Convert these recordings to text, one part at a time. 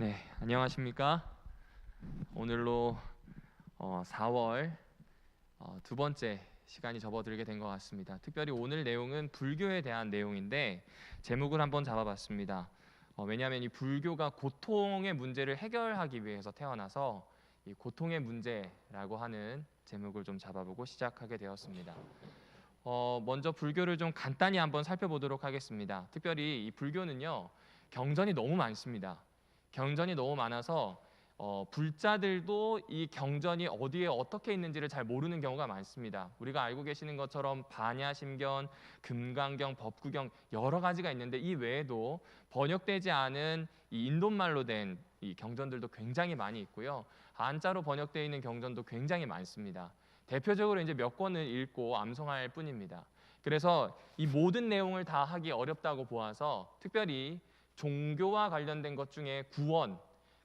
네, 안녕하십니까? 오늘로 4월 두 번째 시간이 접어들게 된 것 같습니다. 특별히 오늘 내용은 불교에 대한 내용인데 제목을 한번 잡아봤습니다. 왜냐하면 이 불교가 고통의 문제를 해결하기 위해서 태어나서 이 고통의 문제라고 하는 제목을 좀 잡아보고 시작하게 되었습니다. 먼저 불교를 좀 간단히 한번 살펴보도록 하겠습니다. 특별히 이 불교는요, 경전이 너무 많습니다. 경전이 너무 많아서 불자들도 이 경전이 어디에 어떻게 있는지를 잘 모르는 경우가 많습니다. 우리가 알고 계시는 것처럼 반야심경, 금강경, 법구경 여러 가지가 있는데 이 외에도 번역되지 않은 이 인도말로 된 이 경전들도 굉장히 많이 있고요. 한자로 번역되어 있는 경전도 굉장히 많습니다. 대표적으로 이제 몇 권을 읽고 암송할 뿐입니다. 그래서 이 모든 내용을 다 하기 어렵다고 보아서 특별히 종교와 관련된 것 중에 구원,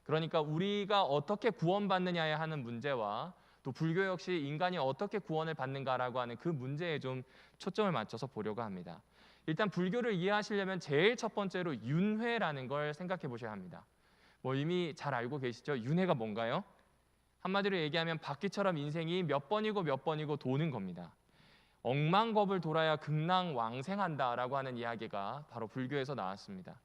그러니까 우리가 어떻게 구원받느냐에 하는 문제와 또 불교 역시 인간이 어떻게 구원을 받는가라고 하는 그 문제에 좀 초점을 맞춰서 보려고 합니다. 일단 불교를 이해하시려면 제일 첫 번째로 윤회라는 걸 생각해 보셔야 합니다. 이미 잘 알고 계시죠? 윤회가 뭔가요? 한마디로 얘기하면 바퀴처럼 인생이 몇 번이고 몇 번이고 도는 겁니다. 억만겁을 돌아야 극락왕생한다라고 하는 이야기가 바로 불교에서 나왔습니다.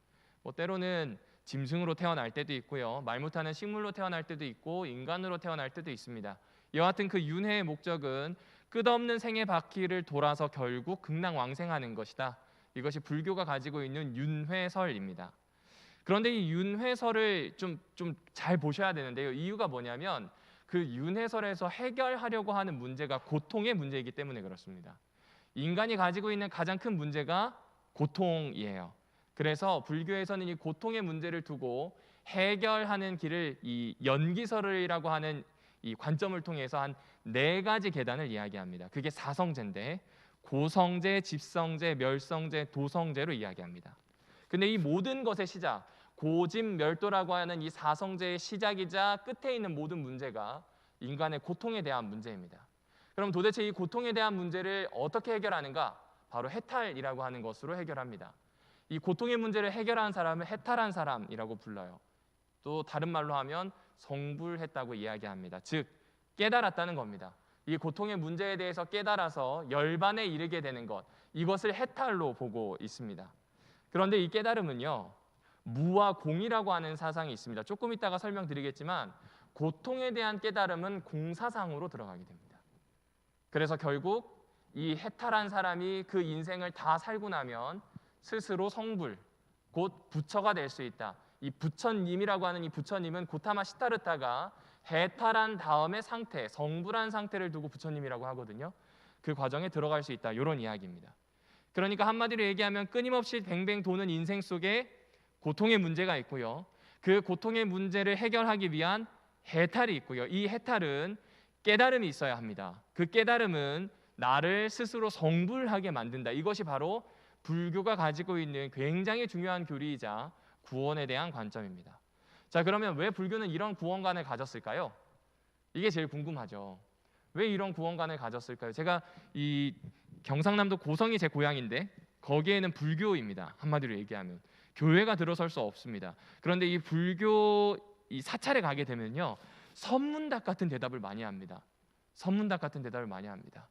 때로는 짐승으로 태어날 때도 있고요, 말 못하는 식물로 태어날 때도 있고 인간으로 태어날 때도 있습니다. 여하튼 그 윤회의 목적은 끝없는 생의 바퀴를 돌아서 결국 극락왕생하는 것이다. 이것이 불교가 가지고 있는 윤회설입니다. 그런데 이 윤회설을 좀 잘 보셔야 되는데요. 이유가 뭐냐면 그 윤회설에서 해결하려고 하는 문제가 고통의 문제이기 때문에 그렇습니다. 인간이 가지고 있는 가장 큰 문제가 고통이에요. 그래서 불교에서는 이 고통의 문제를 두고 해결하는 길을 이 연기설이라고 하는 이 관점을 통해서 한 4가지 계단을 이야기합니다. 그게 사성제인데 고성제, 집성제, 멸성제, 도성제로 이야기합니다. 근데 이 모든 것의 시작, 고집멸도라고 하는 이 사성제의 시작이자 끝에 있는 모든 문제가 인간의 고통에 대한 문제입니다. 그럼 도대체 이 고통에 대한 문제를 어떻게 해결하는가? 바로 해탈이라고 하는 것으로 해결합니다. 이 고통의 문제를 해결한 사람을 해탈한 사람이라고 불러요. 또 다른 말로 하면 성불했다고 이야기합니다. 즉 깨달았다는 겁니다. 이 고통의 문제에 대해서 깨달아서 열반에 이르게 되는 것, 이것을 해탈로 보고 있습니다. 그런데 이 깨달음은요, 무와 공이라고 하는 사상이 있습니다. 조금 이따가 설명드리겠지만 고통에 대한 깨달음은 공사상으로 들어가게 됩니다. 그래서 결국 이 해탈한 사람이 그 인생을 다 살고 나면 스스로 성불, 곧 부처가 될 수 있다. 이 부처님이라고 하는 이 부처님은 고타마 시타르타가 해탈한 다음의 상태, 성불한 상태를 두고 부처님이라고 하거든요. 그 과정에 들어갈 수 있다. 이런 이야기입니다. 그러니까 한마디로 얘기하면 끊임없이 뱅뱅 도는 인생 속에 고통의 문제가 있고요, 그 고통의 문제를 해결하기 위한 해탈이 있고요, 이 해탈은 깨달음이 있어야 합니다. 그 깨달음은 나를 스스로 성불하게 만든다. 이것이 바로 불교가 가지고 있는 굉장히 중요한 교리이자 구원에 대한 관점입니다. 자, 그러면 왜 불교는 이런 구원관을 가졌을까요? 이게 제일 궁금하죠. 왜 이런 구원관을 가졌을까요? 제가 이 경상남도 고성이 제 고향인데 거기에는 불교입니다. 한마디로 얘기하면 교회가 들어설 수 없습니다. 그런데 이 불교 이 사찰에 가게 되면요, 선문답 같은 대답을 많이 합니다. 선문답 같은 대답을 많이 합니다.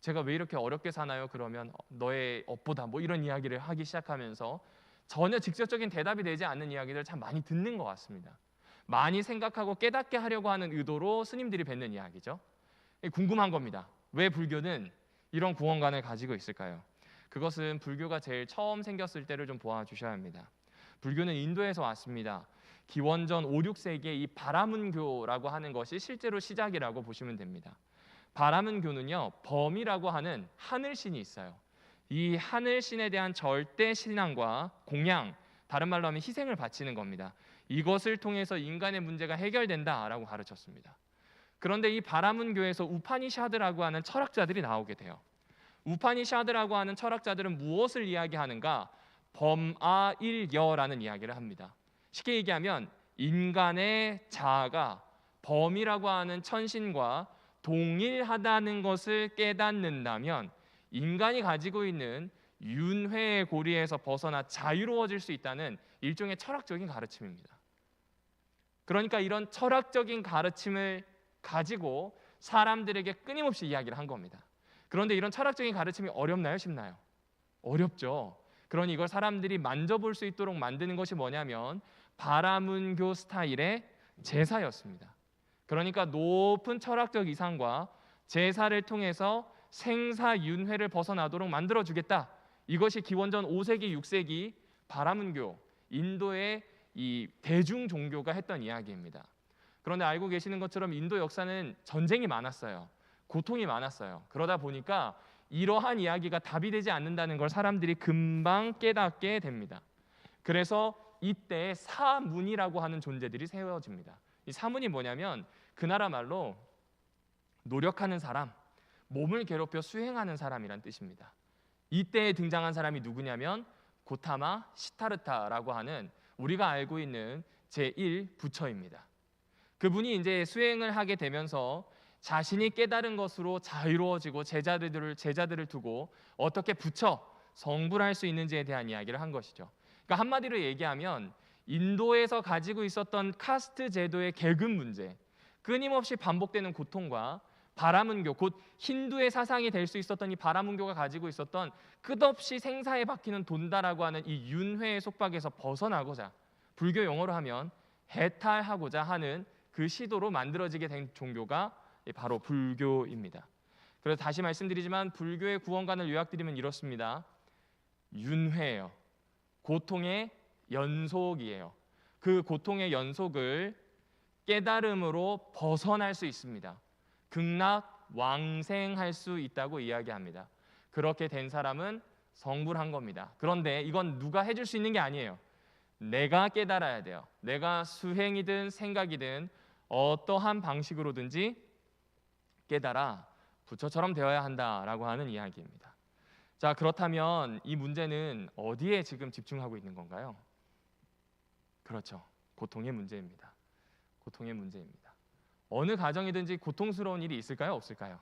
제가 왜 이렇게 어렵게 사나요? 그러면 너의 업보다 이런 이야기를 하기 시작하면서 전혀 직접적인 대답이 되지 않는 이야기들을 참 많이 듣는 것 같습니다. 많이 생각하고 깨닫게 하려고 하는 의도로 스님들이 뱉는 이야기죠. 궁금한 겁니다. 왜 불교는 이런 구원관을 가지고 있을까요? 그것은 불교가 제일 처음 생겼을 때를 좀 보아주셔야 합니다. 불교는 인도에서 왔습니다. 기원전 5, 6세기에 이 바라문교라고 하는 것이 실제로 시작이라고 보시면 됩니다. 바라문교는요, 범이라고 하는 하늘신이 있어요. 이 하늘신에 대한 절대 신앙과 공양, 다른 말로 하면 희생을 바치는 겁니다. 이것을 통해서 인간의 문제가 해결된다라고 가르쳤습니다. 그런데 이 바라문교에서 우파니샤드라고 하는 철학자들이 나오게 돼요. 우파니샤드라고 하는 철학자들은 무엇을 이야기하는가? 범아일여라는 이야기를 합니다. 쉽게 얘기하면 인간의 자아가 범이라고 하는 천신과 동일하다는 것을 깨닫는다면 인간이 가지고 있는 윤회의 고리에서 벗어나 자유로워질 수 있다는 일종의 철학적인 가르침입니다. 그러니까 이런 철학적인 가르침을 가지고 사람들에게 끊임없이 이야기를 한 겁니다. 그런데 이런 철학적인 가르침이 어렵나요? 쉽나요? 어렵죠. 그러니 이걸 사람들이 만져볼 수 있도록 만드는 것이 뭐냐면 바라문교 스타일의 제사였습니다. 그러니까 높은 철학적 이상과 제사를 통해서 생사윤회를 벗어나도록 만들어주겠다. 이것이 기원전 5세기, 6세기 바라문교, 인도의 이 대중 종교가 했던 이야기입니다. 그런데 알고 계시는 것처럼 인도 역사는 전쟁이 많았어요. 고통이 많았어요. 그러다 보니까 이러한 이야기가 답이 되지 않는다는 걸 사람들이 금방 깨닫게 됩니다. 그래서 이때 사문이라고 하는 존재들이 세워집니다. 이 사문이 뭐냐면 그 나라 말로 노력하는 사람, 몸을 괴롭혀 수행하는 사람이란 뜻입니다. 이때 등장한 사람이 누구냐면 고타마 시타르타라고 하는 우리가 알고 있는 제1부처입니다. 그분이 이제 수행을 하게 되면서 자신이 깨달은 것으로 자유로워지고 제자들을 두고 어떻게 부처, 성불할 수 있는지에 대한 이야기를 한 것이죠. 그러니까 한마디로 얘기하면 인도에서 가지고 있었던 카스트 제도의 계급 문제, 끊임없이 반복되는 고통과 바라문교, 곧 힌두의 사상이 될 수 있었던 이 바라문교가 가지고 있었던 끝없이 생사에 박히는 돈다라고 하는 이 윤회의 속박에서 벗어나고자, 불교 용어로 하면 해탈하고자 하는 그 시도로 만들어지게 된 종교가 바로 불교입니다. 그래서 다시 말씀드리지만 불교의 구원관을 요약드리면 이렇습니다. 윤회예요. 고통의 연속이에요. 그 고통의 연속을 깨달음으로 벗어날 수 있습니다. 극락왕생할 수 있다고 이야기합니다. 그렇게 된 사람은 성불한 겁니다. 그런데 이건 누가 해줄 수 있는 게 아니에요. 내가 깨달아야 돼요. 내가 수행이든 생각이든 어떠한 방식으로든지 깨달아 부처처럼 되어야 한다라고 하는 이야기입니다. 자, 그렇다면 이 문제는 어디에 지금 집중하고 있는 건가요? 그렇죠. 고통의 문제입니다. 고통의 문제입니다. 어느 가정이든지 고통스러운 일이 있을까요? 없을까요?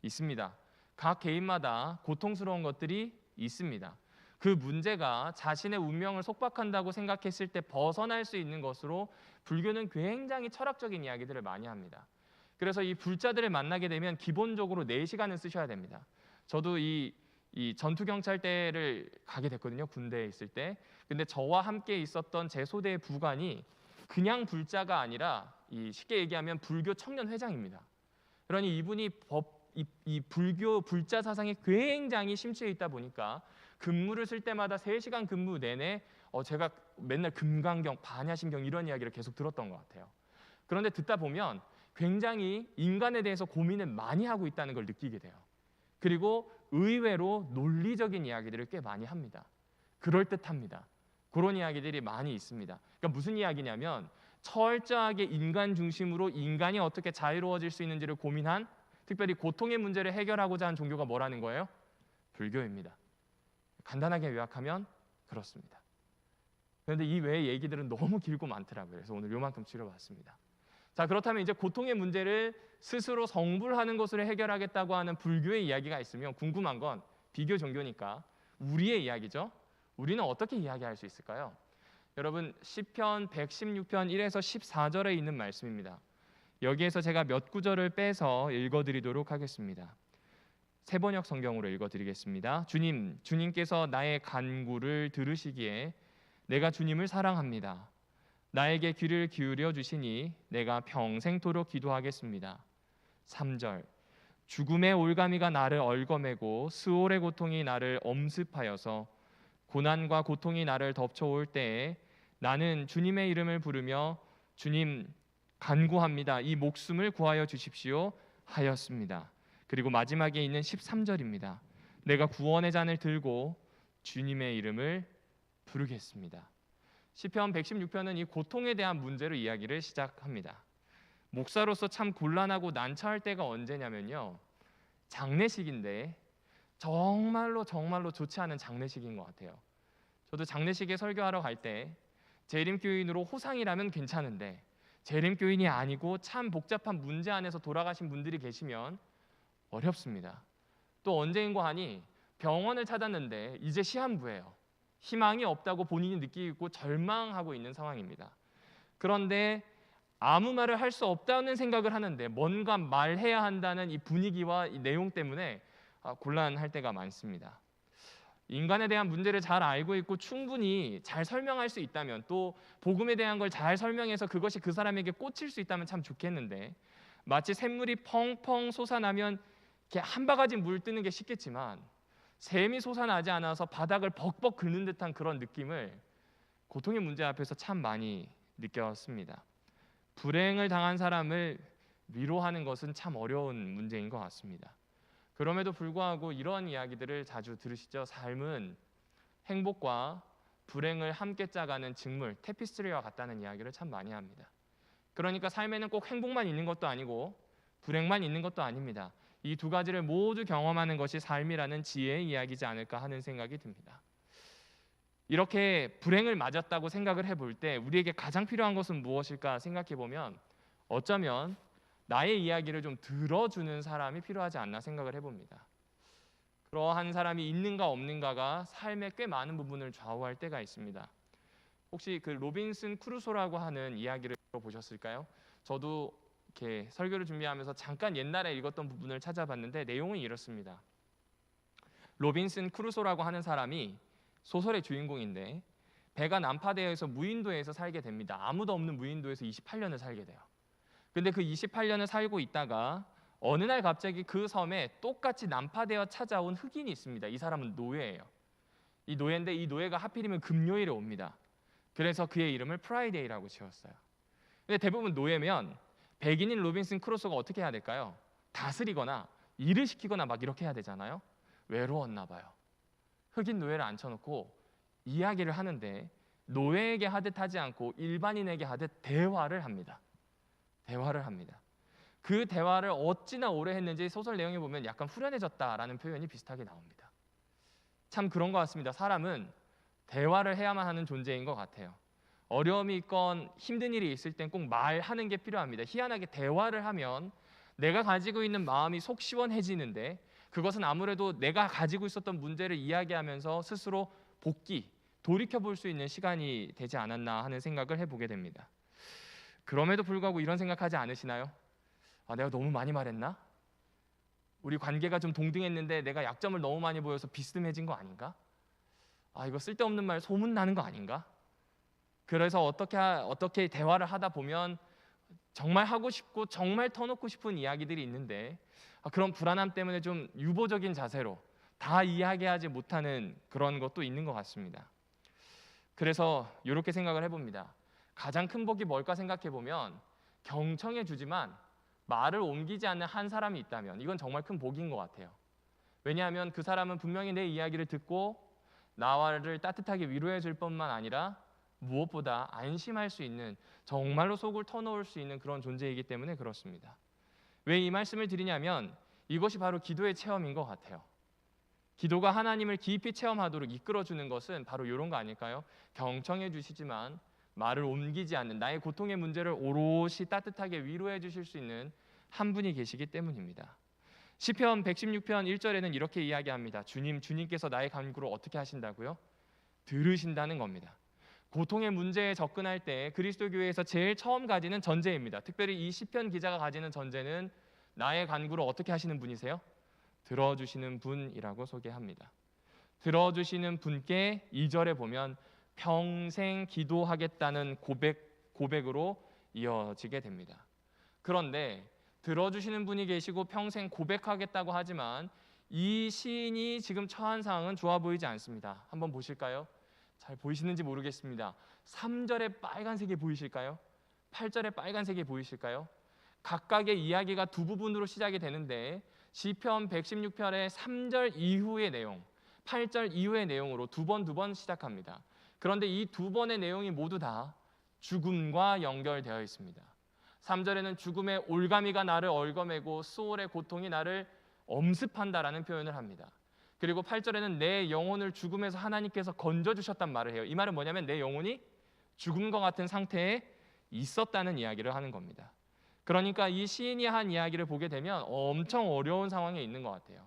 있습니다. 각 개인마다 고통스러운 것들이 있습니다. 그 문제가 자신의 운명을 속박한다고 생각했을 때 벗어날 수 있는 것으로 불교는 굉장히 철학적인 이야기들을 많이 합니다. 그래서 이 불자들을 만나게 되면 기본적으로 4시간을 쓰셔야 됩니다. 저도 이 전투경찰대를 가게 됐거든요. 군대에 있을 때. 근데 저와 함께 있었던 제 소대의 부관이 그냥 불자가 아니라 쉽게 얘기하면 불교 청년회장입니다. 그러니 이분이 이 불교 불자 사상에 굉장히 심취해 있다 보니까 근무를 쓸 때마다 3시간 근무 내내 제가 맨날 금강경, 반야심경 이런 이야기를 계속 들었던 것 같아요. 그런데 듣다 보면 굉장히 인간에 대해서 고민을 많이 하고 있다는 걸 느끼게 돼요. 그리고 의외로 논리적인 이야기들을 꽤 많이 합니다. 그럴듯합니다. 그런 이야기들이 많이 있습니다. 그러니까 무슨 이야기냐면 철저하게 인간 중심으로 인간이 어떻게 자유로워질 수 있는지를 고민한, 특별히 고통의 문제를 해결하고자 한 종교가 뭐라는 거예요? 불교입니다. 간단하게 요약하면 그렇습니다. 그런데 이 외의 얘기들은 너무 길고 많더라고요. 그래서 오늘 요만큼 줄여봤습니다. 자, 그렇다면 이제 고통의 문제를 스스로 성불하는 것으로 해결하겠다고 하는 불교의 이야기가 있으면 궁금한 건 비교 종교니까 우리의 이야기죠. 우리는 어떻게 이야기할 수 있을까요? 여러분 시편 116편 1에서 14절에 있는 말씀입니다. 여기에서 제가 몇 구절을 빼서 읽어드리도록 하겠습니다. 세번역 성경으로 읽어드리겠습니다. 주님께서 나의 간구를 들으시기에 내가 주님을 사랑합니다. 나에게 귀를 기울여 주시니 내가 평생토록 기도하겠습니다. 3절 죽음의 올가미가 나를 얽어매고 스올의 고통이 나를 엄습하여서 고난과 고통이 나를 덮쳐올 때에 나는 주님의 이름을 부르며 주님 간구합니다. 이 목숨을 구하여 주십시오 하였습니다. 그리고 마지막에 있는 13절입니다. 내가 구원의 잔을 들고 주님의 이름을 부르겠습니다. 시편 116편은 이 고통에 대한 문제로 이야기를 시작합니다. 목사로서 참 곤란하고 난처할 때가 언제냐면요, 장례식인데 정말로 좋지 않은 장례식인 것 같아요. 저도 장례식에 설교하러 갈 때 재림교인으로 호상이라면 괜찮은데 재림교인이 아니고 참 복잡한 문제 안에서 돌아가신 분들이 계시면 어렵습니다. 또 언제인고 하니 병원을 찾았는데 이제 시한부예요. 희망이 없다고 본인이 느끼고 절망하고 있는 상황입니다. 그런데 아무 말을 할 수 없다는 생각을 하는데 뭔가 말해야 한다는 이 분위기와 이 내용 때문에 곤란할 때가 많습니다. 인간에 대한 문제를 잘 알고 있고 충분히 잘 설명할 수 있다면, 또 복음에 대한 걸 잘 설명해서 그것이 그 사람에게 꽂힐 수 있다면 참 좋겠는데, 마치 샘물이 펑펑 솟아나면 이렇게 한 바가지 물 뜨는 게 쉽겠지만 샘이 솟아나지 않아서 바닥을 벅벅 긁는 듯한 그런 느낌을 고통의 문제 앞에서 참 많이 느꼈습니다. 불행을 당한 사람을 위로하는 것은 참 어려운 문제인 것 같습니다. 그럼에도 불구하고 이런 이야기들을 자주 들으시죠. 삶은 행복과 불행을 함께 짜가는 직물, 테피스트리와 같다는 이야기를 참 많이 합니다. 그러니까 삶에는 꼭 행복만 있는 것도 아니고 불행만 있는 것도 아닙니다. 이 두 가지를 모두 경험하는 것이 삶이라는 지혜의 이야기지 않을까 하는 생각이 듭니다. 이렇게 불행을 맞았다고 생각을 해볼 때 우리에게 가장 필요한 것은 무엇일까 생각해 보면, 어쩌면 나의 이야기를 좀 들어주는 사람이 필요하지 않나 생각을 해봅니다. 그러한 사람이 있는가 없는가가 삶의 꽤 많은 부분을 좌우할 때가 있습니다. 혹시 그 로빈슨 크루소라고 하는 이야기를 들어보셨을까요? 저도 이렇게 설교를 준비하면서 잠깐 옛날에 읽었던 부분을 찾아봤는데 내용은 이렇습니다. 로빈슨 크루소라고 하는 사람이 소설의 주인공인데 배가 난파되어서 무인도에서 살게 됩니다. 아무도 없는 무인도에서 28년을 살게 돼요. 근데 그 28년을 살고 있다가 어느 날 갑자기 그 섬에 똑같이 난파되어 찾아온 흑인이 있습니다. 이 사람은 노예예요. 이 노예인데 이 노예가 하필이면 금요일에 옵니다. 그래서 그의 이름을 프라이데이라고 지었어요. 근데 대부분 노예면 백인인 로빈슨 크루소가 어떻게 해야 될까요? 다스리거나 일을 시키거나 막 이렇게 해야 되잖아요. 외로웠나 봐요. 흑인 노예를 앉혀놓고 이야기를 하는데 노예에게 하듯 하지 않고 일반인에게 하듯 대화를 합니다. 그 대화를 어찌나 오래 했는지 소설 내용에 보면 약간 후련해졌다라는 표현이 비슷하게 나옵니다. 참 그런 것 같습니다. 사람은 대화를 해야만 하는 존재인 것 같아요. 어려움이 있건 힘든 일이 있을 땐 꼭 말하는 게 필요합니다. 희한하게 대화를 하면 내가 가지고 있는 마음이 속 시원해지는데, 그것은 아무래도 내가 가지고 있었던 문제를 이야기하면서 스스로 돌이켜볼 수 있는 시간이 되지 않았나 하는 생각을 해보게 됩니다. 그럼에도 불구하고 이런 생각하지 않으시나요? 내가 너무 많이 말했나? 우리 관계가 좀 동등했는데 내가 약점을 너무 많이 보여서 비스듬해진 거 아닌가? 이거 쓸데없는 말 소문나는 거 아닌가? 그래서 어떻게 대화를 하다 보면 정말 하고 싶고 정말 터놓고 싶은 이야기들이 있는데 그런 불안함 때문에 좀 유보적인 자세로 다 이야기하지 못하는 그런 것도 있는 것 같습니다. 그래서 이렇게 생각을 해봅니다. 가장 큰 복이 뭘까 생각해 보면 경청해 주지만 말을 옮기지 않는 한 사람이 있다면 이건 정말 큰 복인 것 같아요. 왜냐하면 그 사람은 분명히 내 이야기를 듣고 나를 따뜻하게 위로해 줄 뿐만 아니라 무엇보다 안심할 수 있는, 정말로 속을 터놓을 수 있는 그런 존재이기 때문에 그렇습니다. 왜 이 말씀을 드리냐면 이것이 바로 기도의 체험인 것 같아요. 기도가 하나님을 깊이 체험하도록 이끌어주는 것은 바로 이런 거 아닐까요? 경청해 주시지만 말을 옮기지 않는, 나의 고통의 문제를 오롯이 따뜻하게 위로해 주실 수 있는 한 분이 계시기 때문입니다. 시편 116편 1절에는 이렇게 이야기합니다. 주님께서 나의 간구를 어떻게 하신다고요? 들으신다는 겁니다. 고통의 문제에 접근할 때 그리스도 교회에서 제일 처음 가지는 전제입니다. 특별히 이 시편 기자가 가지는 전제는 나의 간구를 어떻게 하시는 분이세요? 들어주시는 분이라고 소개합니다. 들어주시는 분께 2절에 보면 평생 기도하겠다는 고백으로 이어지게 됩니다. 그런데 들어주시는 분이 계시고 평생 고백하겠다고 하지만 이 시인이 지금 처한 상황은 좋아 보이지 않습니다. 한번 보실까요? 잘 보이시는지 모르겠습니다. 3절에 빨간색이 보이실까요? 8절에 빨간색이 보이실까요? 각각의 이야기가 두 부분으로 시작이 되는데 시편 116편의 3절 이후의 내용, 8절 이후의 내용으로 두 번 시작합니다. 그런데 이 두 번의 내용이 모두 다 죽음과 연결되어 있습니다. 3절에는 죽음의 올가미가 나를 얽어매고 수월의 고통이 나를 엄습한다라는 표현을 합니다. 그리고 8절에는 내 영혼을 죽음에서 하나님께서 건져주셨단 말을 해요. 이 말은 뭐냐면 내 영혼이 죽음과 같은 상태에 있었다는 이야기를 하는 겁니다. 그러니까 이 시인이 한 이야기를 보게 되면 엄청 어려운 상황에 있는 것 같아요.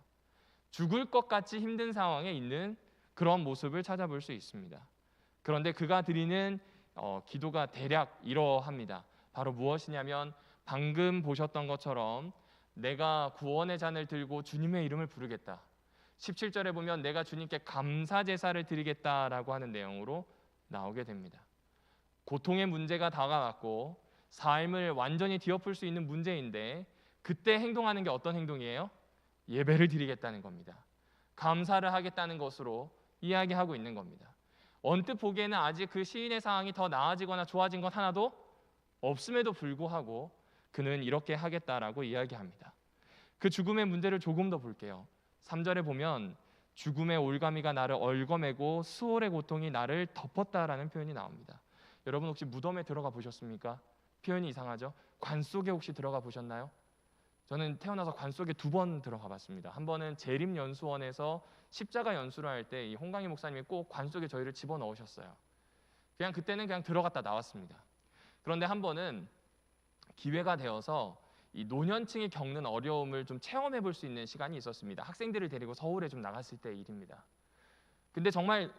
죽을 것 같이 힘든 상황에 있는 그런 모습을 찾아볼 수 있습니다. 그런데 그가 드리는 기도가 대략 이러합니다. 바로 무엇이냐면 방금 보셨던 것처럼 내가 구원의 잔을 들고 주님의 이름을 부르겠다. 17절에 보면 내가 주님께 감사 제사를 드리겠다라고 하는 내용으로 나오게 됩니다. 고통의 문제가 다가왔고 삶을 완전히 뒤엎을 수 있는 문제인데 그때 행동하는 게 어떤 행동이에요? 예배를 드리겠다는 겁니다. 감사를 하겠다는 것으로 이야기하고 있는 겁니다. 언뜻 보기에는 아직 그 시인의 상황이 더 나아지거나 좋아진 것 하나도 없음에도 불구하고 그는 이렇게 하겠다라고 이야기합니다. 그 죽음의 문제를 조금 더 볼게요. 3절에 보면 죽음의 올가미가 나를 얽어매고 수월의 고통이 나를 덮었다라는 표현이 나옵니다. 여러분 혹시 무덤에 들어가 보셨습니까? 표현이 이상하죠? 관 속에 혹시 들어가 보셨나요? 저는 태어나서 관 속에 2번 들어가 봤습니다. 한 번은 재림연수원에서 십자가 연수를 할 때 이 홍강희 목사님이 꼭 관 속에 저희를 집어넣으셨어요. 그때는 그냥 들어갔다 나왔습니다. 그런데 한 번은 기회가 되어서 이 노년층이 겪는 어려움을 좀 체험해 볼 수 있는 시간이 있었습니다. 학생들을 데리고 서울에 좀 나갔을 때의 일입니다. 근데 정말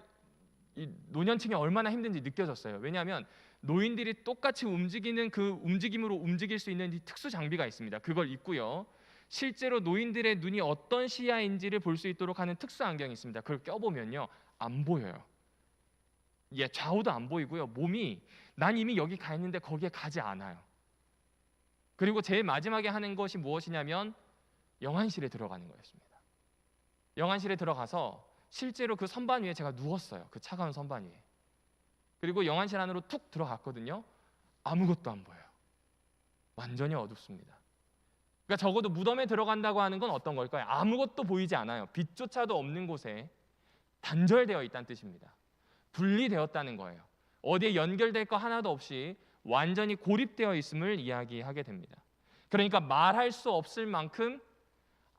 이 노년층이 얼마나 힘든지 느껴졌어요. 왜냐하면 노인들이 똑같이 움직이는 그 움직임으로 움직일 수 있는 이 특수 장비가 있습니다. 그걸 입고요. 실제로 노인들의 눈이 어떤 시야인지를 볼 수 있도록 하는 특수 안경이 있습니다. 그걸 껴보면요, 안 보여요. 좌우도 안 보이고요. 몸이 난 이미 여기 가 있는데 거기에 가지 않아요. 그리고 제일 마지막에 하는 것이 무엇이냐면 영안실에 들어가는 거였습니다. 영안실에 들어가서 실제로 그 선반 위에 제가 누웠어요. 그 차가운 선반 위에. 그리고 영안실 안으로 툭 들어갔거든요. 아무것도 안 보여요. 완전히 어둡습니다. 그러니까 적어도 무덤에 들어간다고 하는 건 어떤 걸까요? 아무것도 보이지 않아요. 빛조차도 없는 곳에 단절되어 있다는 뜻입니다. 분리되었다는 거예요. 어디에 연결될 거 하나도 없이 완전히 고립되어 있음을 이야기하게 됩니다. 그러니까 말할 수 없을 만큼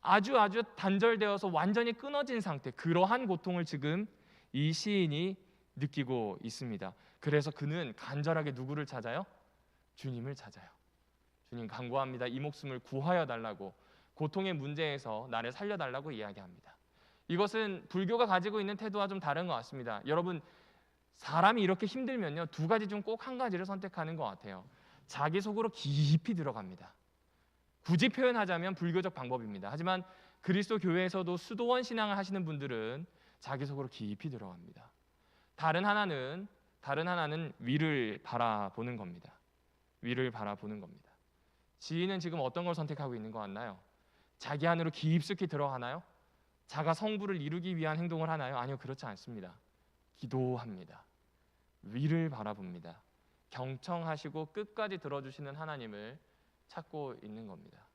아주 단절되어서 완전히 끊어진 상태, 그러한 고통을 지금 이 시인이 느끼고 있습니다. 그래서 그는 간절하게 누구를 찾아요? 주님을 찾아요. 주님 간구합니다. 이 목숨을 구하여 달라고, 고통의 문제에서 나를 살려달라고 이야기합니다. 이것은 불교가 가지고 있는 태도와 좀 다른 것 같습니다. 여러분, 사람이 이렇게 힘들면요, 2가지 중 꼭 한 가지를 선택하는 것 같아요. 자기 속으로 깊이 들어갑니다. 굳이 표현하자면 불교적 방법입니다. 하지만 그리스도 교회에서도 수도원 신앙을 하시는 분들은 자기 속으로 깊이 들어갑니다. 다른 하나는 위를 바라보는 겁니다. 위를 바라보는 겁니다. 지인은 지금 어떤 걸 선택하고 있는 것 같나요? 자기 안으로 깊숙이 들어가나요? 자가 성부를 이루기 위한 행동을 하나요? 아니요, 그렇지 않습니다. 기도합니다. 위를 바라봅니다. 경청하시고 끝까지 들어주시는 하나님을 찾고 있는 겁니다.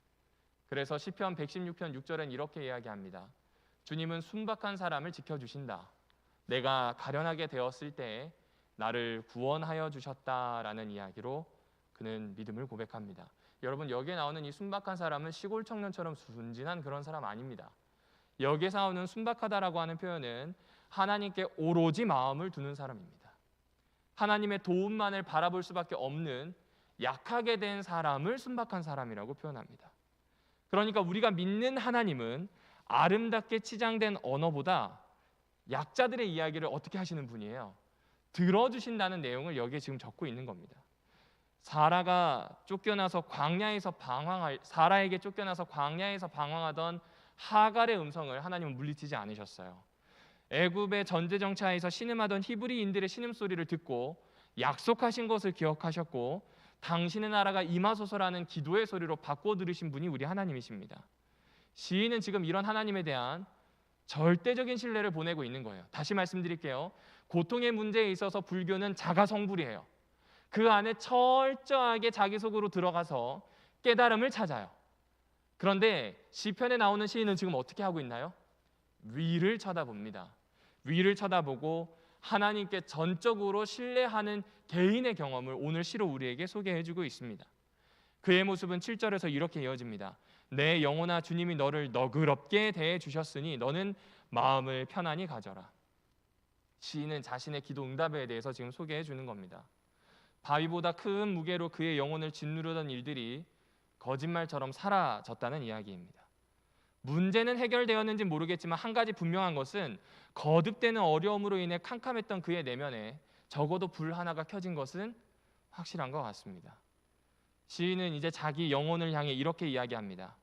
그래서 시편 116편 6절엔 이렇게 이야기합니다. 주님은 순박한 사람을 지켜주신다. 내가 가련하게 되었을 때 나를 구원하여 주셨다라는 이야기로 그는 믿음을 고백합니다. 여러분, 여기에 나오는 이 순박한 사람은 시골 청년처럼 순진한 그런 사람 아닙니다. 여기에 나오는 순박하다라고 하는 표현은 하나님께 오로지 마음을 두는 사람입니다. 하나님의 도움만을 바라볼 수밖에 없는 약하게 된 사람을 순박한 사람이라고 표현합니다. 그러니까 우리가 믿는 하나님은 아름답게 치장된 언어보다 약자들의 이야기를 어떻게 하시는 분이에요? 들어주신다는 내용을 여기에 지금 적고 있는 겁니다. 사라에게 쫓겨나서 광야에서 방황하던 하갈의 음성을 하나님은 물리치지 않으셨어요. 애굽의 전제정차에서 신음하던 히브리인들의 신음소리를 듣고 약속하신 것을 기억하셨고 당신의 나라가 임하소서라는 기도의 소리로 바꿔 들으신 분이 우리 하나님이십니다. 시인은 지금 이런 하나님에 대한 절대적인 신뢰를 보내고 있는 거예요. 다시 말씀드릴게요. 고통의 문제에 있어서 불교는 자가성불이에요. 그 안에 철저하게 자기 속으로 들어가서 깨달음을 찾아요. 그런데 시편에 나오는 시인은 지금 어떻게 하고 있나요? 위를 쳐다봅니다. 위를 쳐다보고 하나님께 전적으로 신뢰하는 개인의 경험을 오늘 시로 우리에게 소개해주고 있습니다. 그의 모습은 7절에서 이렇게 이어집니다. 내 영혼아, 주님이 너를 너그럽게 대해주셨으니 너는 마음을 편안히 가져라. 시인은 자신의 기도 응답에 대해서 지금 소개해주는 겁니다. 바위보다 큰 무게로 그의 영혼을 짓누르던 일들이 거짓말처럼 사라졌다는 이야기입니다. 문제는 해결되었는지 모르겠지만 한 가지 분명한 것은 거듭되는 어려움으로 인해 캄캄했던 그의 내면에 적어도 불 하나가 켜진 것은 확실한 것 같습니다. 시인은 이제 자기 영혼을 향해 이렇게 이야기합니다.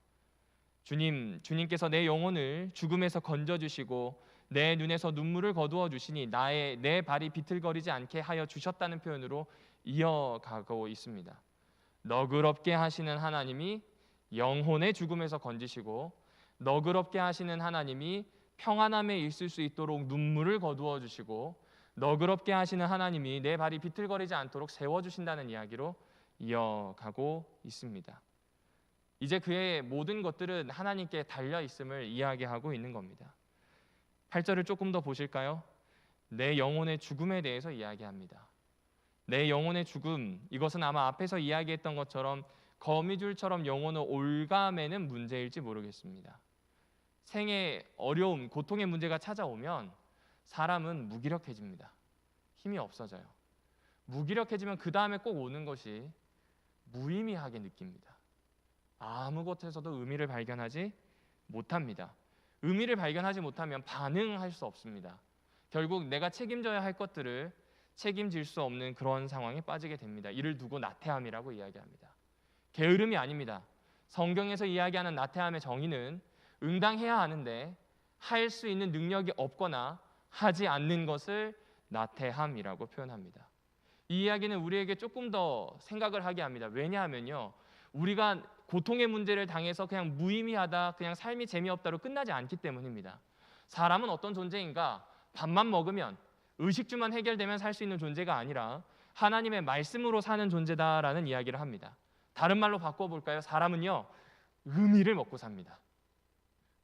주님께서 내 영혼을 죽음에서 건져주시고 내 눈에서 눈물을 거두어 주시니 내 발이 비틀거리지 않게 하여 주셨다는 표현으로 이어가고 있습니다. 너그럽게 하시는 하나님이 영혼의 죽음에서 건지시고 너그럽게 하시는 하나님이 평안함에 있을 수 있도록 눈물을 거두어 주시고 너그럽게 하시는 하나님이 내 발이 비틀거리지 않도록 세워주신다는 이야기로 이어가고 있습니다. 이제 그의 모든 것들은 하나님께 달려 있음을 이야기하고 있는 겁니다. 8절을 조금 더 보실까요? 내 영혼의 죽음에 대해서 이야기합니다. 내 영혼의 죽음, 이것은 아마 앞에서 이야기했던 것처럼 거미줄처럼 영혼을 올가매는 문제일지 모르겠습니다. 생의 어려움, 고통의 문제가 찾아오면 사람은 무기력해집니다. 힘이 없어져요. 무기력해지면 그 다음에 꼭 오는 것이 무의미하게 느낍니다. 아무것에서도 의미를 발견하지 못합니다. 의미를 발견하지 못하면 반응할 수 없습니다. 결국 내가 책임져야 할 것들을 책임질 수 없는 그런 상황에 빠지게 됩니다. 이를 두고 나태함이라고 이야기합니다. 게으름이 아닙니다. 성경에서 이야기하는 나태함의 정의는 응당해야 하는데 할 수 있는 능력이 없거나 하지 않는 것을 나태함이라고 표현합니다. 이 이야기는 우리에게 조금 더 생각을 하게 합니다. 왜냐하면요, 우리가 고통의 문제를 당해서 그냥 무의미하다, 그냥 삶이 재미없다로 끝나지 않기 때문입니다. 사람은 어떤 존재인가? 밥만 먹으면, 의식주만 해결되면 살 수 있는 존재가 아니라 하나님의 말씀으로 사는 존재다라는 이야기를 합니다. 다른 말로 바꿔볼까요? 사람은요, 의미를 먹고 삽니다.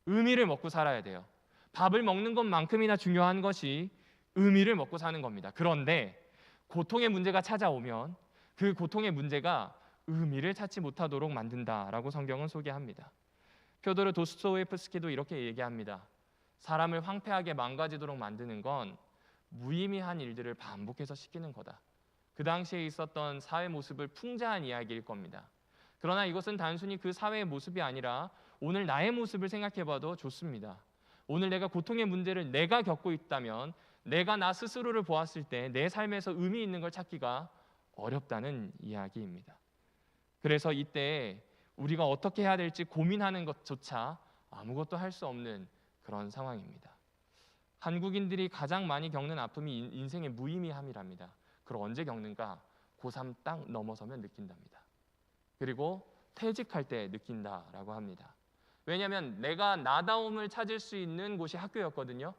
의미를 먹고 살아야 돼요. 밥을 먹는 것만큼이나 중요한 것이 의미를 먹고 사는 겁니다. 그런데 고통의 문제가 찾아오면 그 고통의 문제가 의미를 찾지 못하도록 만든다라고 성경은 소개합니다. 퓨도르 도스토옙스키도 이렇게 얘기합니다. 사람을 황폐하게 망가지도록 만드는 건 무의미한 일들을 반복해서 시키는 거다. 그 당시에 있었던 사회 모습을 풍자한 이야기일 겁니다. 그러나 이것은 단순히 그 사회의 모습이 아니라 오늘 나의 모습을 생각해봐도 좋습니다. 오늘 내가 고통의 문제를 내가 겪고 있다면 내가 나 스스로를 보았을 때 내 삶에서 의미 있는 걸 찾기가 어렵다는 이야기입니다. 그래서 이때 우리가 어떻게 해야 될지 고민하는 것조차 아무것도 할 수 없는 그런 상황입니다. 한국인들이 가장 많이 겪는 아픔이 인생의 무의미함이랍니다. 그걸 언제 겪는가? 고3 딱 넘어서면 느낀답니다. 그리고 퇴직할 때 느낀다라고 합니다. 왜냐하면 내가 나다움을 찾을 수 있는 곳이 학교였거든요.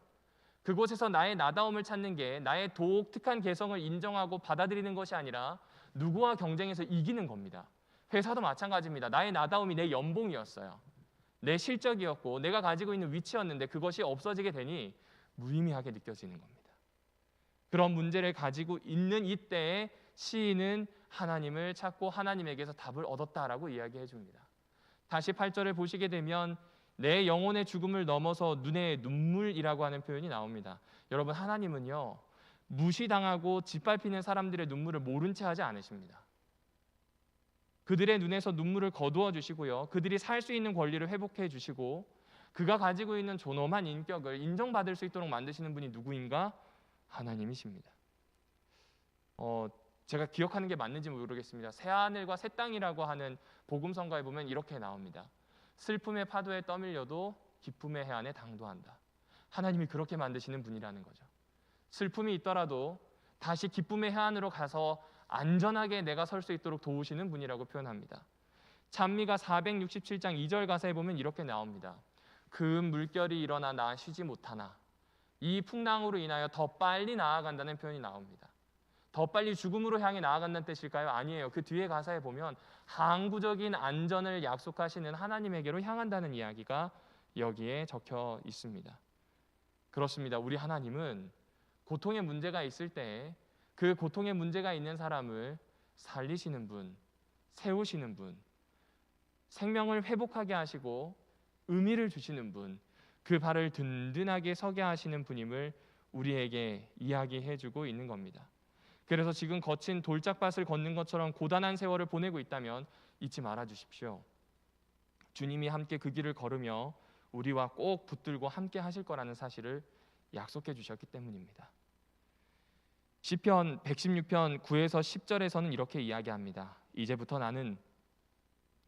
그곳에서 나의 나다움을 찾는 게 나의 독특한 개성을 인정하고 받아들이는 것이 아니라 누구와 경쟁해서 이기는 겁니다. 회사도 마찬가지입니다. 나의 나다움이 내 연봉이었어요. 내 실적이었고 내가 가지고 있는 위치였는데 그것이 없어지게 되니 무의미하게 느껴지는 겁니다. 그런 문제를 가지고 있는 이때에 시인은 하나님을 찾고 하나님에게서 답을 얻었다라고 이야기해 줍니다. 다시 8절을 보시게 되면 내 영혼의 죽음을 넘어서 눈에 눈물이라고 하는 표현이 나옵니다. 여러분, 하나님은요, 무시당하고 짓밟히는 사람들의 눈물을 모른 채 하지 않으십니다. 그들의 눈에서 눈물을 거두어 주시고요, 그들이 살 수 있는 권리를 회복해 주시고 그가 가지고 있는 존엄한 인격을 인정받을 수 있도록 만드시는 분이 누구인가? 하나님이십니다. 제가 기억하는 게 맞는지 모르겠습니다. 새하늘과 새 땅이라고 하는 복음성가에 보면 이렇게 나옵니다. 슬픔의 파도에 떠밀려도 기쁨의 해안에 당도한다. 하나님이 그렇게 만드시는 분이라는 거죠. 슬픔이 있더라도 다시 기쁨의 해안으로 가서 안전하게 내가 설 수 있도록 도우시는 분이라고 표현합니다. 찬미가 467장 2절 가사에 보면 이렇게 나옵니다. 그 물결이 일어나 나 쉬지 못하나. 이 풍랑으로 인하여 더 빨리 나아간다는 표현이 나옵니다. 더 빨리 죽음으로 향해 나아간다는 뜻일까요? 아니에요. 그 뒤에 가사에 보면 항구적인 안전을 약속하시는 하나님에게로 향한다는 이야기가 여기에 적혀 있습니다. 그렇습니다. 우리 하나님은 고통의 문제가 있을 때 그 고통의 문제가 있는 사람을 살리시는 분, 세우시는 분, 생명을 회복하게 하시고 의미를 주시는 분, 그 발을 든든하게 서게 하시는 분임을 우리에게 이야기해주고 있는 겁니다. 그래서 지금 거친 돌짝밭을 걷는 것처럼 고단한 세월을 보내고 있다면 잊지 말아 주십시오. 주님이 함께 그 길을 걸으며 우리와 꼭 붙들고 함께 하실 거라는 사실을 약속해 주셨기 때문입니다. 시편 116편 9에서 10절에서는 이렇게 이야기합니다. 이제부터 나는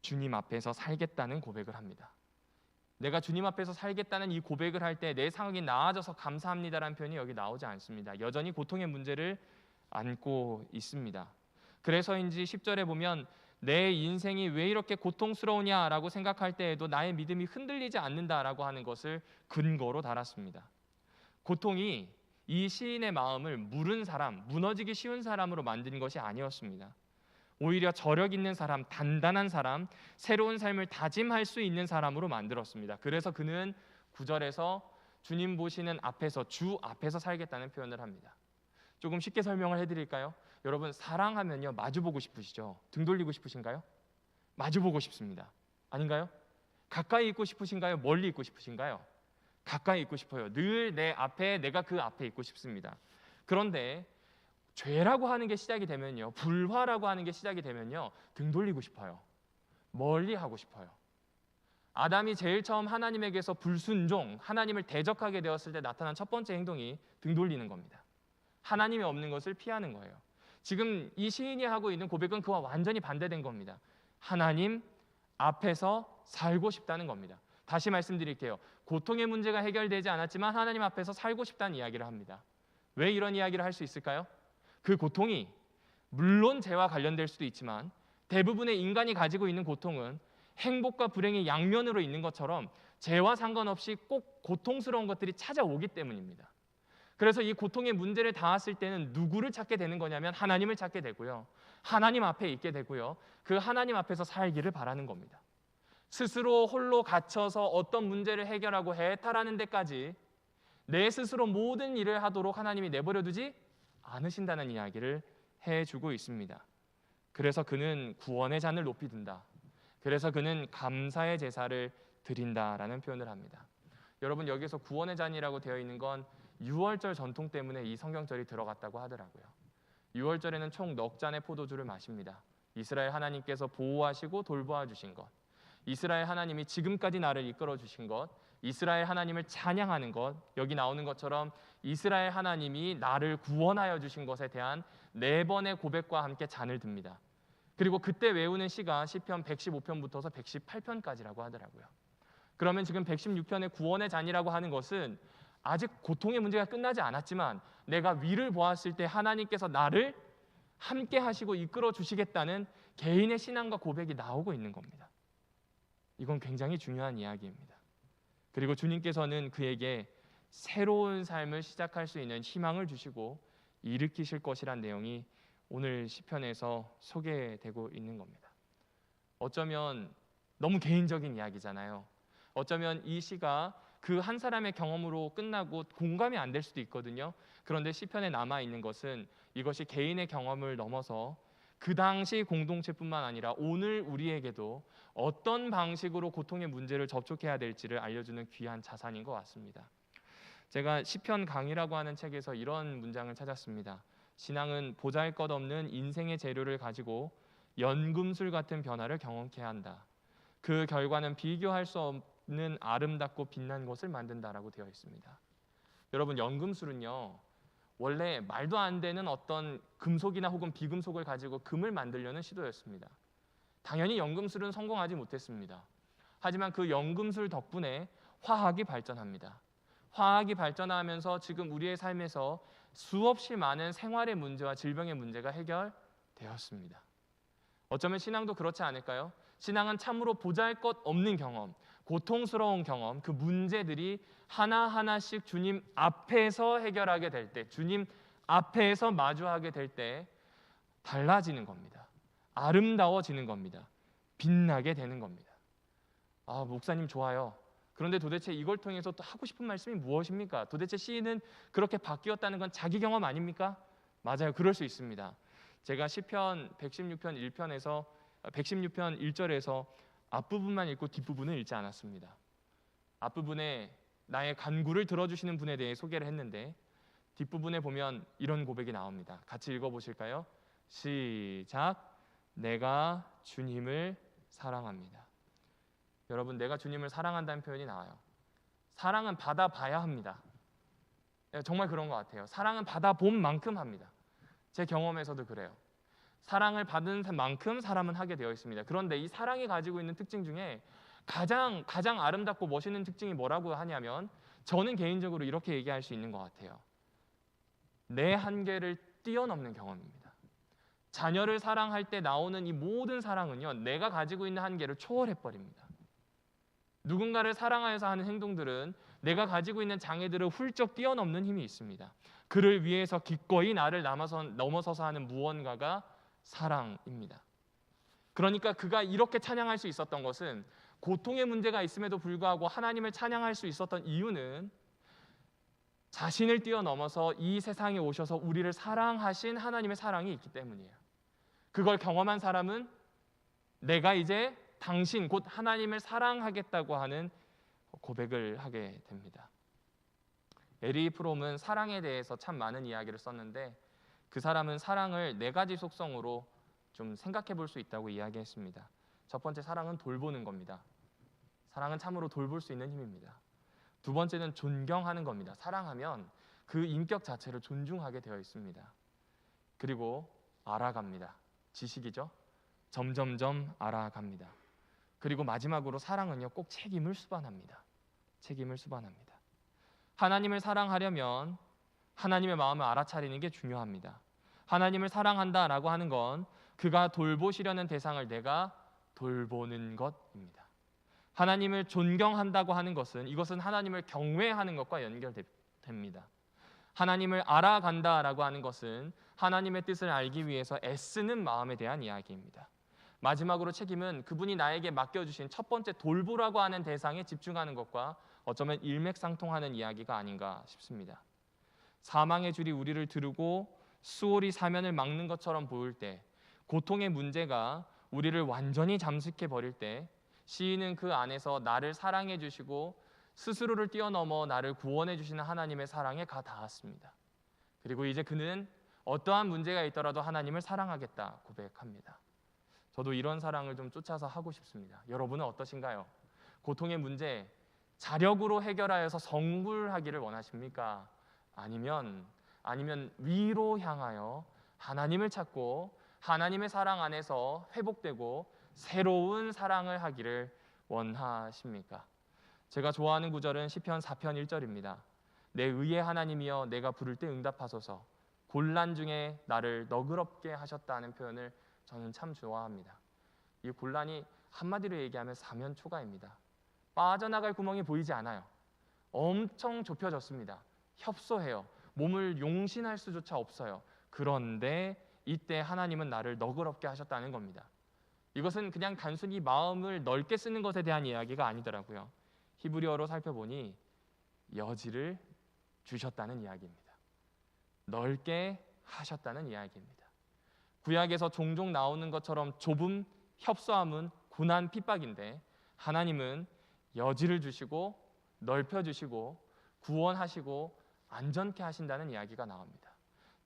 주님 앞에서 살겠다는 고백을 합니다. 내가 주님 앞에서 살겠다는 이 고백을 할 때 내 상황이 나아져서 감사합니다라는 표현이 여기 나오지 않습니다. 여전히 고통의 문제를 안고 있습니다. 그래서인지 10절에 보면 내 인생이 왜 이렇게 고통스러우냐라고 생각할 때에도 나의 믿음이 흔들리지 않는다라고 하는 것을 근거로 달았습니다. 고통이 이 시인의 마음을 무른 사람, 무너지기 쉬운 사람으로 만든 것이 아니었습니다. 오히려 저력 있는 사람, 단단한 사람, 새로운 삶을 다짐할 수 있는 사람으로 만들었습니다. 그래서 그는 9절에서 주님 보시는 앞에서, 주 앞에서 살겠다는 표현을 합니다. 조금 쉽게 설명을 해드릴까요? 여러분, 사랑하면요 마주보고 싶으시죠? 등 돌리고 싶으신가요? 마주보고 싶습니다. 아닌가요? 가까이 있고 싶으신가요? 멀리 있고 싶으신가요? 가까이 있고 싶어요. 늘 내 앞에, 내가 그 앞에 있고 싶습니다. 그런데 죄라고 하는 게 시작이 되면요, 불화라고 하는 게 시작이 되면요, 등 돌리고 싶어요. 멀리 하고 싶어요. 아담이 제일 처음 하나님에게서 불순종, 하나님을 대적하게 되었을 때 나타난 첫 번째 행동이 등 돌리는 겁니다. 하나님이 없는 것을 피하는 거예요. 지금 이 시인이 하고 있는 고백은 그와 완전히 반대된 겁니다. 하나님 앞에서 살고 싶다는 겁니다. 다시 말씀드릴게요. 고통의 문제가 해결되지 않았지만 하나님 앞에서 살고 싶다는 이야기를 합니다. 왜 이런 이야기를 할 수 있을까요? 그 고통이 물론 죄와 관련될 수도 있지만 대부분의 인간이 가지고 있는 고통은 행복과 불행의 양면으로 있는 것처럼 죄와 상관없이 꼭 고통스러운 것들이 찾아오기 때문입니다. 그래서 이 고통의 문제를 닿았을 때는 누구를 찾게 되는 거냐면 하나님을 찾게 되고요, 하나님 앞에 있게 되고요, 그 하나님 앞에서 살기를 바라는 겁니다. 스스로 홀로 갇혀서 어떤 문제를 해결하고 해탈하는 데까지 내 스스로 모든 일을 하도록 하나님이 내버려 두지 않으신다는 이야기를 해주고 있습니다. 그래서 그는 구원의 잔을 높이 든다. 그래서 그는 감사의 제사를 드린다라는 표현을 합니다. 여러분, 여기서 구원의 잔이라고 되어 있는 건 유월절 전통 때문에 이 성경절이 들어갔다고 하더라고요. 유월절에는 총 넉 잔의 포도주를 마십니다. 이스라엘 하나님께서 보호하시고 돌보아 주신 것, 이스라엘 하나님이 지금까지 나를 이끌어 주신 것, 이스라엘 하나님을 찬양하는 것, 여기 나오는 것처럼 이스라엘 하나님이 나를 구원하여 주신 것에 대한 4번의 고백과 함께 잔을 듭니다. 그리고 그때 외우는 시가 시편 115편부터서 118편까지라고 하더라고요. 그러면 지금 116편의 구원의 잔이라고 하는 것은 아직 고통의 문제가 끝나지 않았지만 내가 위를 보았을 때 하나님께서 나를 함께 하시고 이끌어 주시겠다는 개인의 신앙과 고백이 나오고 있는 겁니다. 이건 굉장히 중요한 이야기입니다. 그리고 주님께서는 그에게 새로운 삶을 시작할 수 있는 희망을 주시고 일으키실 것이란 내용이 오늘 시편에서 소개되고 있는 겁니다. 어쩌면 너무 개인적인 이야기잖아요. 어쩌면 이 시가 그 한 사람의 경험으로 끝나고 공감이 안 될 수도 있거든요. 그런데 시편에 남아 있는 것은 이것이 개인의 경험을 넘어서 그 당시 공동체뿐만 아니라 오늘 우리에게도 어떤 방식으로 고통의 문제를 접촉해야 될지를 알려주는 귀한 자산인 것 같습니다. 제가 시편 강의라고 하는 책에서 이런 문장을 찾았습니다. 신앙은 보잘것없는 인생의 재료를 가지고 연금술 같은 변화를 경험케 한다. 그 결과는 비교할 수 없는 아름답고 빛난 것을 만든다라고 되어 있습니다. 여러분, 연금술은요, 원래 말도 안 되는 어떤 금속이나 혹은 비금속을 가지고 금을 만들려는 시도였습니다. 당연히 연금술은 성공하지 못했습니다. 하지만 그 연금술 덕분에 화학이 발전합니다. 화학이 발전하면서 지금 우리의 삶에서 수없이 많은 생활의 문제와 질병의 문제가 해결되었습니다. 어쩌면 신앙도 그렇지 않을까요? 신앙은 참으로 보잘것없는 경험, 고통스러운 경험, 그 문제들이 하나하나씩 주님 앞에서 해결하게 될 때, 주님 앞에서 마주하게 될 때 달라지는 겁니다. 아름다워지는 겁니다. 빛나게 되는 겁니다. 아, 목사님 좋아요. 그런데 도대체 이걸 통해서 또 하고 싶은 말씀이 무엇입니까? 도대체 시인은 그렇게 바뀌었다는 건 자기 경험 아닙니까? 맞아요. 그럴 수 있습니다. 제가 시편 116편 1편에서 116편 1절에서 앞부분만 읽고 뒷부분은 읽지 않았습니다. 앞부분에 나의 간구를 들어주시는 분에 대해 소개를 했는데 뒷부분에 보면 이런 고백이 나옵니다. 같이 읽어보실까요? 시작. 내가 주님을 사랑합니다. 여러분, 내가 주님을 사랑한다는 표현이 나와요. 사랑은 받아봐야 합니다. 정말 그런 것 같아요. 사랑은 받아본 만큼 합니다. 제 경험에서도 그래요. 사랑을 받은 만큼 사람은 하게 되어 있습니다. 그런데 이 사랑이 가지고 있는 특징 중에 가장 아름답고 멋있는 특징이 뭐라고 하냐면, 저는 개인적으로 이렇게 얘기할 수 있는 것 같아요. 내 한계를 뛰어넘는 경험입니다. 자녀를 사랑할 때 나오는 이 모든 사랑은요, 내가 가지고 있는 한계를 초월해 버립니다. 누군가를 사랑하여서 하는 행동들은 내가 가지고 있는 장애들을 훌쩍 뛰어넘는 힘이 있습니다. 그를 위해서 기꺼이 나를 넘어서서 하는 무언가가 사랑입니다. 그러니까 그가 이렇게 찬양할 수 있었던 것은, 고통의 문제가 있음에도 불구하고 하나님을 찬양할 수 있었던 이유는 자신을 뛰어넘어서 이 세상에 오셔서 우리를 사랑하신 하나님의 사랑이 있기 때문이에요. 그걸 경험한 사람은 내가 이제 당신 곧 하나님을 사랑하겠다고 하는 고백을 하게 됩니다. 에리 프롬은 사랑에 대해서 참 많은 이야기를 썼는데, 그 사람은 사랑을 4가지 속성으로 좀 생각해 볼 수 있다고 이야기했습니다. 첫 번째, 사랑은 돌보는 겁니다. 사랑은 참으로 돌볼 수 있는 힘입니다. 두 번째는 존경하는 겁니다. 사랑하면 그 인격 자체를 존중하게 되어 있습니다. 그리고 알아갑니다. 지식이죠. 점점점 알아갑니다. 그리고 마지막으로 사랑은요, 꼭 책임을 수반합니다. 책임을 수반합니다. 하나님을 사랑하려면 하나님의 마음을 알아차리는 게 중요합니다. 하나님을 사랑한다라고 하는 건 그가 돌보시려는 대상을 내가 돌보는 것입니다. 하나님을 존경한다고 하는 것은, 이것은 하나님을 경외하는 것과 연결됩니다. 하나님을 알아간다라고 하는 것은 하나님의 뜻을 알기 위해서 애쓰는 마음에 대한 이야기입니다. 마지막으로 책임은 그분이 나에게 맡겨주신 첫 번째 돌보라고 하는 대상에 집중하는 것과 어쩌면 일맥상통하는 이야기가 아닌가 싶습니다. 사망의 줄이 우리를 두르고 수월이 사면을 막는 것처럼 보일 때, 고통의 문제가 우리를 완전히 잠식해 버릴 때, 시인은 그 안에서 나를 사랑해 주시고 스스로를 뛰어넘어 나를 구원해 주시는 하나님의 사랑에 가 닿았습니다. 그리고 이제 그는 어떠한 문제가 있더라도 하나님을 사랑하겠다 고백합니다. 저도 이런 사랑을 좀 쫓아서 하고 싶습니다. 여러분은 어떠신가요? 고통의 문제 자력으로 해결하여서 성불하기를 원하십니까? 아니면 위로 향하여 하나님을 찾고 하나님의 사랑 안에서 회복되고 새로운 사랑을 하기를 원하십니까? 제가 좋아하는 구절은 시편 4편 1절입니다. 내 의의 하나님이여 내가 부를 때 응답하소서. 곤란 중에 나를 너그럽게 하셨다는 표현을 저는 참 좋아합니다. 이 곤란이 한마디로 얘기하면 사면초가입니다. 빠져나갈 구멍이 보이지 않아요. 엄청 좁혀졌습니다. 협소해요. 몸을 용신할 수조차 없어요. 그런데 이때 하나님은 나를 너그럽게 하셨다는 겁니다. 이것은 그냥 단순히 마음을 넓게 쓰는 것에 대한 이야기가 아니더라고요. 히브리어로 살펴보니 여지를 주셨다는 이야기입니다. 넓게 하셨다는 이야기입니다. 구약에서 종종 나오는 것처럼 좁음, 협소함은 고난, 핍박인데, 하나님은 여지를 주시고 넓혀주시고 구원하시고 안전케 하신다는 이야기가 나옵니다.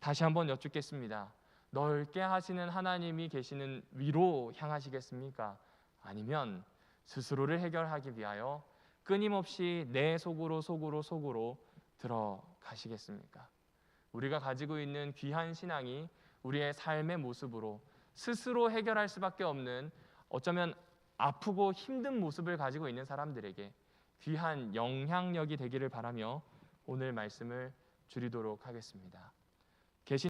다시 한번 여쭙겠습니다. 넓게 하시는 하나님이 계시는 위로 향하시겠습니까? 아니면 스스로를 해결하기 위하여 끊임없이 내 속으로 들어가시겠습니까? 우리가 가지고 있는 귀한 신앙이 우리의 삶의 모습으로 스스로 해결할 수밖에 없는, 어쩌면 아프고 힘든 모습을 가지고 있는 사람들에게 귀한 영향력이 되기를 바라며 오늘 말씀을 줄이도록 하겠습니다.